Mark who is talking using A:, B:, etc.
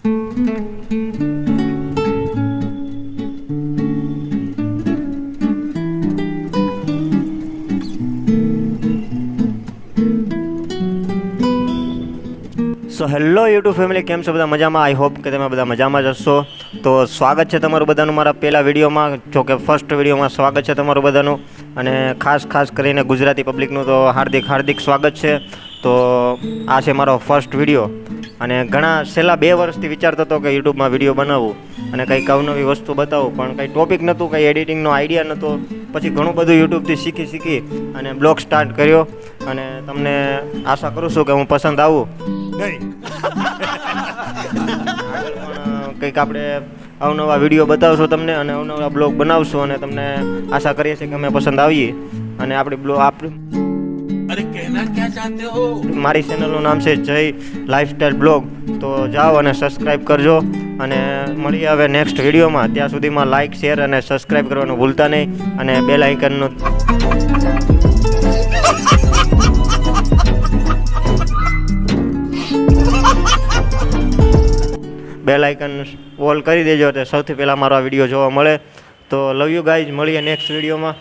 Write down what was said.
A: So hello YouTube family, કેમ છો બધા? મજામાં? આઈ હોપ કે તમે બધા મજામાં જ હશો. તો સ્વાગત છે તમારું બધાનું મારા પહેલા વિડીયોમાં, જો કે ફર્સ્ટ વિડીયોમાં સ્વાગત છે તમારું બધાનું. અને ખાસ કરીને ગુજરાતી પબ્લિકનું તો હાર્દિક સ્વાગત છે. તો આ છે મારો ફર્સ્ટ વિડીયો. અને ઘણા છેલ્લા 2 વર્ષથી વિચારતો હતો કે યુટ્યુબમાં વિડીયો બનાવવું અને કંઈક અવનવી વસ્તુ બતાવું, પણ કંઈ ટોપિક નહોતું, કંઈ એડિટિંગનો આઈડિયા નહોતો. પછી ઘણું બધું યુટ્યુબથી શીખી અને બ્લોગ સ્ટાર્ટ કર્યો. અને તમને આશા કરું છું કે હું પસંદ આવું નહીં. કંઈક આપણે અવનવા વિડીયો બતાવશું તમને અને અવનવા બ્લોગ બનાવશું અને તમને આશા કરીએ છીએ કે અમે પસંદ આવીએ. અને અરે કહેના ક્યાં ચાહતે હો, મારી ચેનલનું નામ છે જય લાઈફસ્ટાઈલ બ્લોગ. તો જાઓ અને સબસ્ક્રાઈબ કરજો અને મળીએ હવે નેક્સ્ટ વિડીયોમાં. ત્યાં સુધીમાં લાઇક, શેર અને સબસ્ક્રાઈબ કરવાનું ભૂલતા નહીં. અને બેલ આઇકનનું બેલ આઇકન ઓલ કરી દેજો, તો સૌથી પહેલાં મારો આ વિડીયો જોવા મળે. તો લવ યુ ગાઈઝ, મળીએ નેક્સ્ટ વિડીયોમાં.